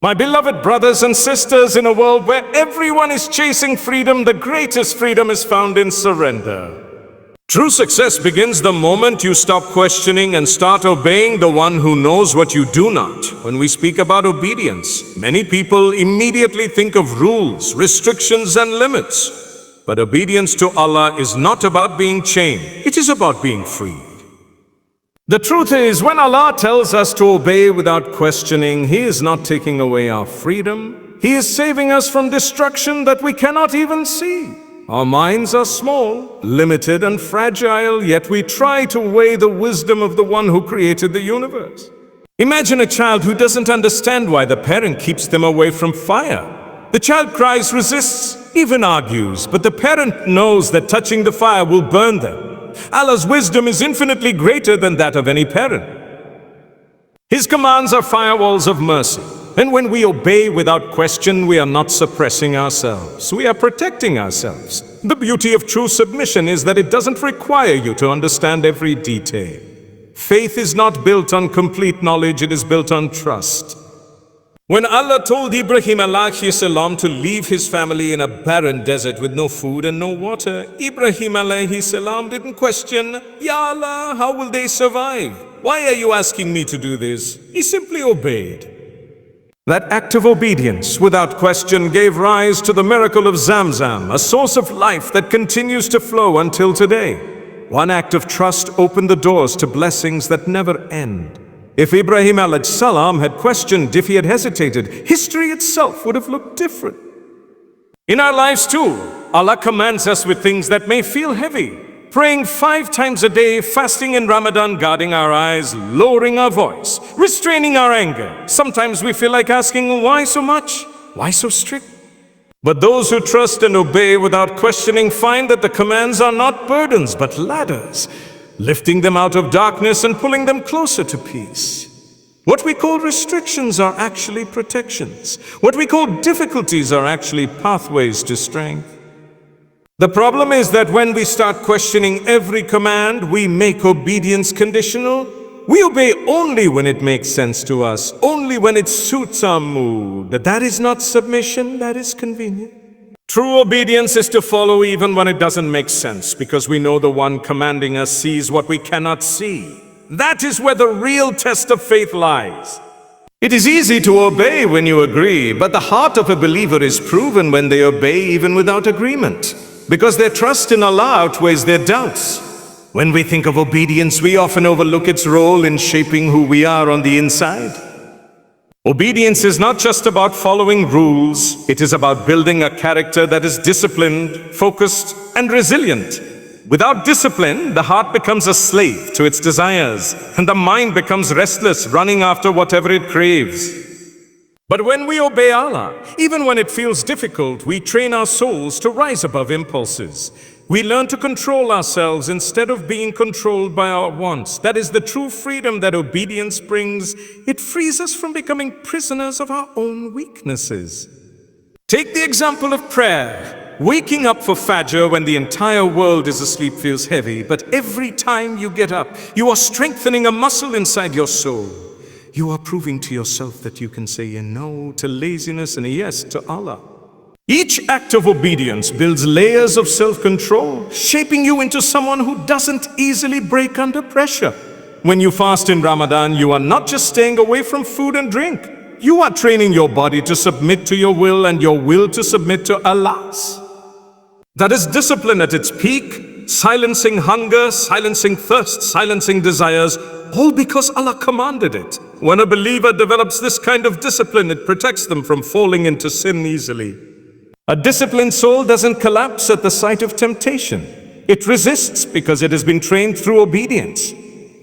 My beloved brothers and sisters, in a world where everyone is chasing freedom, the greatest freedom is found in surrender. True success begins the moment you stop questioning and start obeying the one who knows what you do not. When we speak about obedience, many people immediately think of rules, restrictions, and limits. But obedience to Allah is not about being chained, it is about being free. The truth is, when Allah tells us to obey without questioning, He is not taking away our freedom. He is saving us from destruction that we cannot even see. Our minds are small, limited, and fragile, yet we try to weigh the wisdom of the one who created the universe. Imagine a child who doesn't understand why the parent keeps them away from fire. The child cries, resists, even argues, but the parent knows that touching the fire will burn them. Allah's wisdom is infinitely greater than that of any parent. His commands are firewalls of mercy. And when we obey without question, we are not suppressing ourselves. We are protecting ourselves. The beauty of true submission is that it doesn't require you to understand every detail. Faith is not built on complete knowledge, it is built on trust. When Allah told Ibrahim alayhi salam to leave his family in a barren desert with no food and no water, Ibrahim alayhi salam didn't question, Ya Allah, how will they survive? Why are you asking me to do this? He simply obeyed. That act of obedience, without question, gave rise to the miracle of Zamzam, a source of life that continues to flow until today. One act of trust opened the doors to blessings that never end. If Ibrahim alayhi salam had questioned, if he had hesitated, history itself would have looked different. In our lives too, Allah commands us with things that may feel heavy. Praying 5 times a day, fasting in Ramadan, guarding our eyes, lowering our voice, restraining our anger. Sometimes we feel like asking, why so much? Why so strict? But those who trust and obey without questioning find that the commands are not burdens, but ladders, lifting them out of darkness and pulling them closer to peace. What we call restrictions are actually protections. What we call difficulties are actually pathways to strength. The problem is that when we start questioning every command, we make obedience conditional. We obey only when it makes sense to us, only when it suits our mood. That is not submission, that is convenient. True obedience is to follow even when it doesn't make sense, because we know the one commanding us sees what we cannot see. That is where the real test of faith lies. It is easy to obey when you agree, but the heart of a believer is proven when they obey even without agreement, because their trust in Allah outweighs their doubts. When we think of obedience, we often overlook its role in shaping who we are on the inside. Obedience is not just about following rules, it is about building a character that is disciplined, focused, and resilient. Without discipline, the heart becomes a slave to its desires, and the mind becomes restless, running after whatever it craves. But when we obey Allah, even when it feels difficult, we train our souls to rise above impulses. We learn to control ourselves instead of being controlled by our wants. That is the true freedom that obedience brings. It frees us from becoming prisoners of our own weaknesses. Take the example of prayer. Waking up for Fajr when the entire world is asleep feels heavy, but every time you get up, you are strengthening a muscle inside your soul. You are proving to yourself that you can say a no to laziness and a yes to Allah. Each act of obedience builds layers of self-control, shaping you into someone who doesn't easily break under pressure. When you fast in Ramadan, you are not just staying away from food and drink. You are training your body to submit to your will and your will to submit to Allah's. That is discipline at its peak, silencing hunger, silencing thirst, silencing desires, all because Allah commanded it. When a believer develops this kind of discipline, it protects them from falling into sin easily. A disciplined soul doesn't collapse at the sight of temptation. It resists because it has been trained through obedience.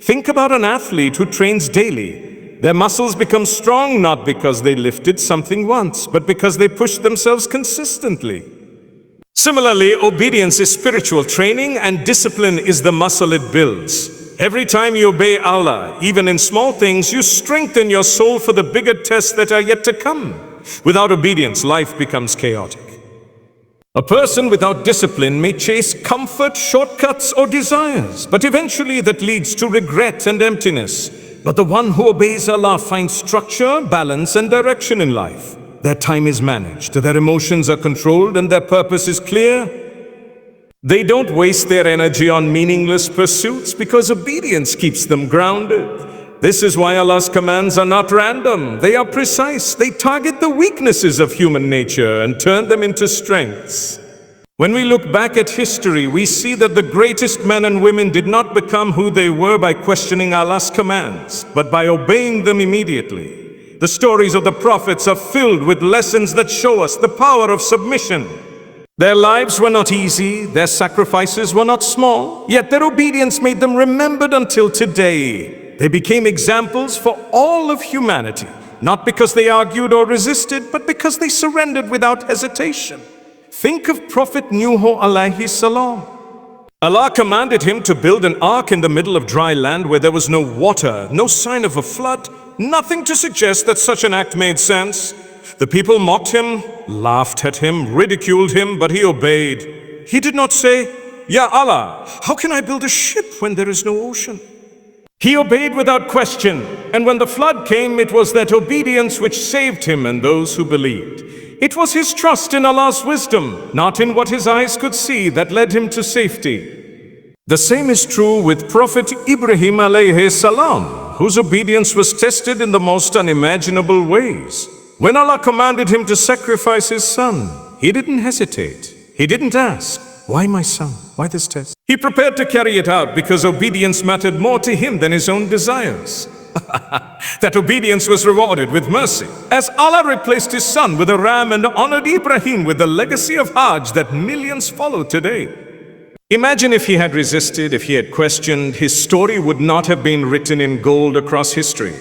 Think about an athlete who trains daily. Their muscles become strong not because they lifted something once, but because they pushed themselves consistently. Similarly, obedience is spiritual training and discipline is the muscle it builds. Every time you obey Allah, even in small things, you strengthen your soul for the bigger tests that are yet to come. Without obedience, life becomes chaotic. A person without discipline may chase comfort, shortcuts, or desires, but eventually that leads to regret and emptiness. But the one who obeys Allah finds structure, balance, and direction in life. Their time is managed, their emotions are controlled, and their purpose is clear. They don't waste their energy on meaningless pursuits because obedience keeps them grounded. This is why Allah's commands are not random. They are precise. They target the weaknesses of human nature and turn them into strengths. When we look back at history, we see that the greatest men and women did not become who they were by questioning Allah's commands, but by obeying them immediately. The stories of the prophets are filled with lessons that show us the power of submission. Their lives were not easy, their sacrifices were not small, yet their obedience made them remembered until today. They became examples for all of humanity, not because they argued or resisted, but because they surrendered without hesitation. Think of Prophet Nuh alayhi salam. Allah commanded him to build an ark in the middle of dry land where there was no water, no sign of a flood, nothing to suggest that such an act made sense. The people mocked him, laughed at him, ridiculed him, but he obeyed. He did not say, "Ya Allah, how can I build a ship when there is no ocean?" He obeyed without question, and when the flood came, it was that obedience which saved him and those who believed. It was his trust in Allah's wisdom, not in what his eyes could see, that led him to safety. The same is true with Prophet Ibrahim alayhi salam, whose obedience was tested in the most unimaginable ways. When Allah commanded him to sacrifice his son, he didn't hesitate. He didn't ask, "Why my son? Why this test?" He prepared to carry it out because obedience mattered more to him than his own desires. That obedience was rewarded with mercy, as Allah replaced his son with a ram and honored Ibrahim with the legacy of Hajj that millions follow today. Imagine if he had resisted, if he had questioned, his story would not have been written in gold across history.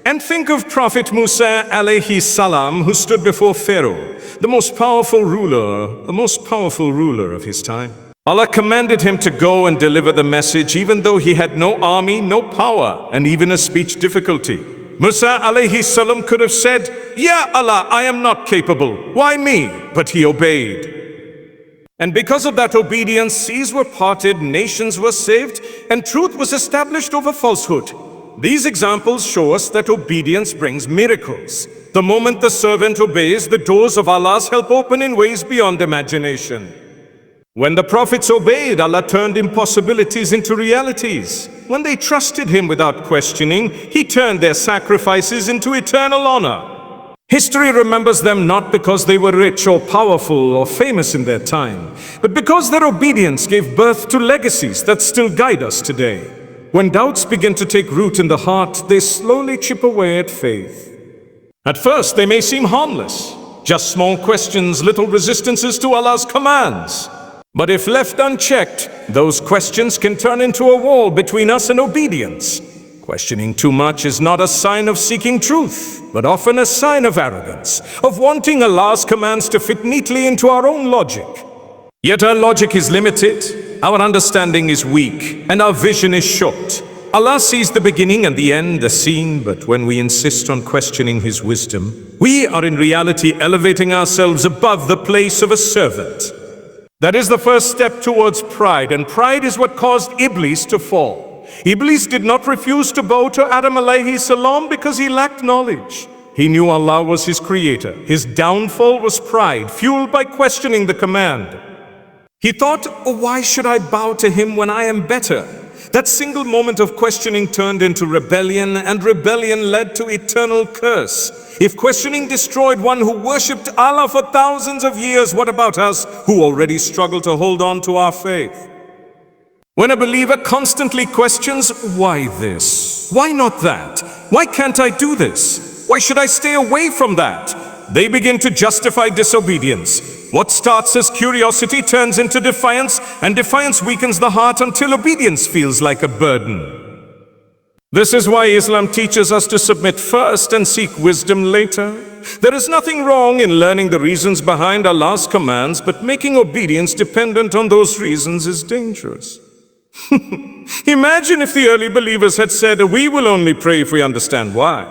And think of Prophet Musa alayhi salam, who stood before Pharaoh, the most powerful ruler of his time. Allah commanded him to go and deliver the message even though he had no army, no power, and even a speech difficulty. Musa alayhi salam could have said, "Ya Allah, I am not capable. Why me?" But he obeyed. And because of that obedience, seas were parted, nations were saved, and truth was established over falsehood. These examples show us that obedience brings miracles. The moment the servant obeys, the doors of Allah's help open in ways beyond imagination. When the prophets obeyed, Allah turned impossibilities into realities. When they trusted Him without questioning, He turned their sacrifices into eternal honor. History remembers them not because they were rich or powerful or famous in their time, but because their obedience gave birth to legacies that still guide us today. When doubts begin to take root in the heart, they slowly chip away at faith. At first, they may seem harmless, just small questions, little resistances to Allah's commands. But if left unchecked, those questions can turn into a wall between us and obedience. Questioning too much is not a sign of seeking truth, but often a sign of arrogance, of wanting Allah's commands to fit neatly into our own logic. Yet our logic is limited, our understanding is weak, and our vision is short. Allah sees the beginning and the end, the scene, but when we insist on questioning His wisdom, we are in reality elevating ourselves above the place of a servant. That is the first step towards pride, and pride is what caused Iblis to fall. Iblis did not refuse to bow to Adam alayhi salam because he lacked knowledge. He knew Allah was his creator. His downfall was pride, fueled by questioning the command. He thought, "Oh, why should I bow to him when I am better?" That single moment of questioning turned into rebellion, and rebellion led to eternal curse. If questioning destroyed one who worshipped Allah for thousands of years, what about us who already struggle to hold on to our faith? When a believer constantly questions, "Why this? Why not that? Why can't I do this? Why should I stay away from that?" they begin to justify disobedience. What starts as curiosity turns into defiance, and defiance weakens the heart until obedience feels like a burden. This is why Islam teaches us to submit first and seek wisdom later. There is nothing wrong in learning the reasons behind Allah's commands, but making obedience dependent on those reasons is dangerous. Imagine if the early believers had said, "We will only pray if we understand why."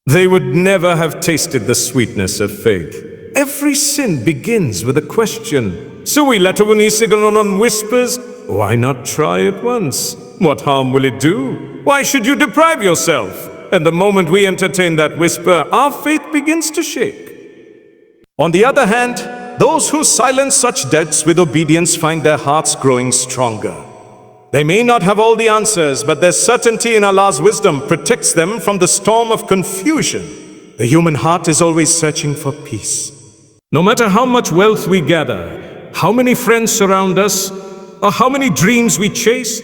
They would never have tasted the sweetness of faith. Every sin begins with a question. So we let on whispers, Why not try it once? What harm will it do? Why should you deprive yourself? And the moment we entertain that whisper, our faith begins to shake. On the other hand, those who silence such doubts with obedience find their hearts growing stronger. They may not have all the answers, but their certainty in Allah's wisdom protects them from the storm of confusion. The human heart is always searching for peace. No matter how much wealth we gather, how many friends surround us, or how many dreams we chase,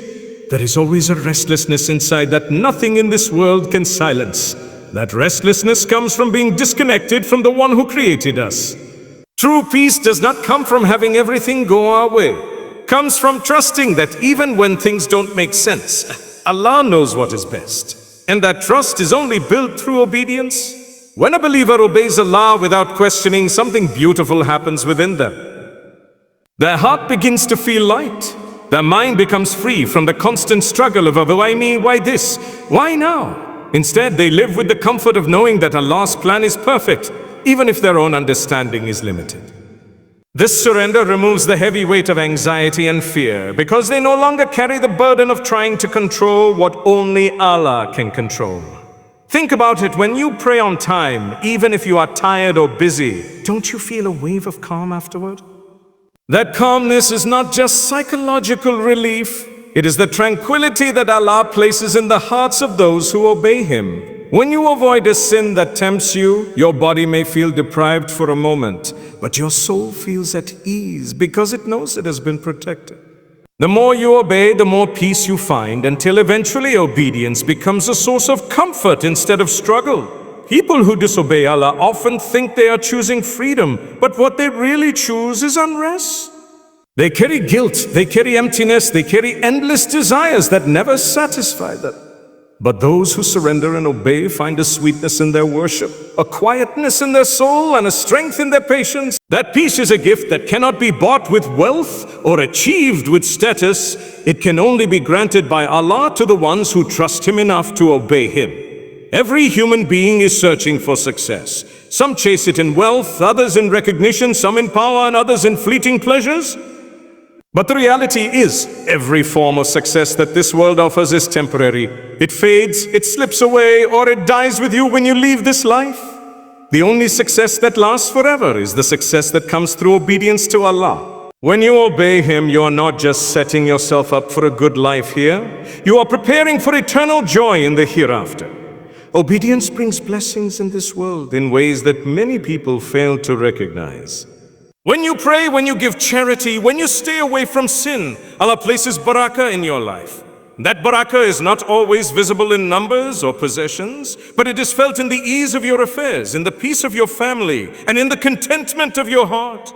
there is always a restlessness inside that nothing in this world can silence. That restlessness comes from being disconnected from the one who created us. True peace does not come from having everything go our way. It comes from trusting that even when things don't make sense, Allah knows what is best. And that trust is only built through obedience. When a believer obeys Allah without questioning, something beautiful happens within them. Their heart begins to feel light. Their mind becomes free from the constant struggle of why me, why this, why now? Instead, they live with the comfort of knowing that Allah's plan is perfect, even if their own understanding is limited. This surrender removes the heavy weight of anxiety and fear because they no longer carry the burden of trying to control what only Allah can control. Think about it, when you pray on time, even if you are tired or busy, don't you feel a wave of calm afterward? That calmness is not just psychological relief, it is the tranquility that Allah places in the hearts of those who obey Him. When you avoid a sin that tempts you, your body may feel deprived for a moment, but your soul feels at ease because it knows it has been protected. The more you obey, the more peace you find, until eventually obedience becomes a source of comfort instead of struggle. People who disobey Allah often think they are choosing freedom, but what they really choose is unrest. They carry guilt, they carry emptiness, they carry endless desires that never satisfy them. But those who surrender and obey find a sweetness in their worship, a quietness in their soul, and a strength in their patience. That peace is a gift that cannot be bought with wealth or achieved with status. It can only be granted by Allah to the ones who trust Him enough to obey Him. Every human being is searching for success. Some chase it in wealth, others in recognition, some in power, and others in fleeting pleasures. But the reality is, every form of success that this world offers is temporary. It fades, it slips away, or it dies with you when you leave this life. The only success that lasts forever is the success that comes through obedience to Allah. When you obey Him, you are not just setting yourself up for a good life here. You are preparing for eternal joy in the hereafter. Obedience brings blessings in this world in ways that many people fail to recognize. When you pray, when you give charity, when you stay away from sin, Allah places barakah in your life. That barakah is not always visible in numbers or possessions, but it is felt in the ease of your affairs, in the peace of your family, and in the contentment of your heart.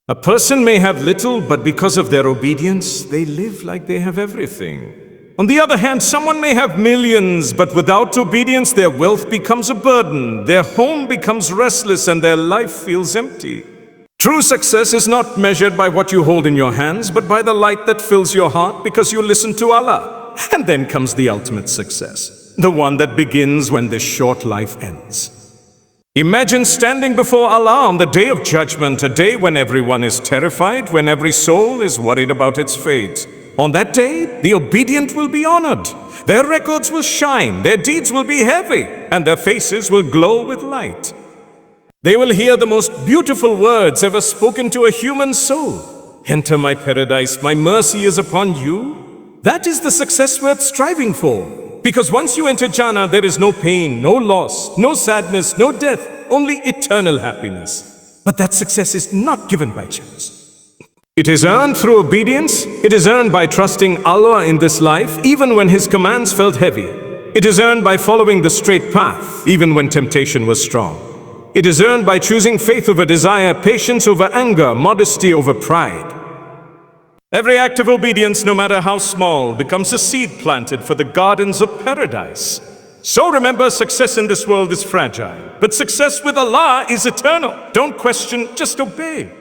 A person may have little, but because of their obedience, they live like they have everything. On the other hand, someone may have millions, but without obedience, their wealth becomes a burden, their home becomes restless, and their life feels empty. True success is not measured by what you hold in your hands, but by the light that fills your heart because you listen to Allah. And then comes the ultimate success, the one that begins when this short life ends. Imagine standing before Allah on the day of judgment, a day when everyone is terrified, when every soul is worried about its fate. On that day, the obedient will be honored. Their records will shine, their deeds will be heavy, and their faces will glow with light. They will hear the most beautiful words ever spoken to a human soul. Enter my paradise, my mercy is upon you. That is the success worth striving for. Because once you enter Jannah, there is no pain, no loss, no sadness, no death, only eternal happiness. But that success is not given by chance. It is earned through obedience. It is earned by trusting Allah in this life, even when His commands felt heavy. It is earned by following the straight path, even when temptation was strong. It is earned by choosing faith over desire, patience over anger, modesty over pride. Every act of obedience, no matter how small, becomes a seed planted for the gardens of paradise. So remember, success in this world is fragile, but success with Allah is eternal. Don't question, just obey.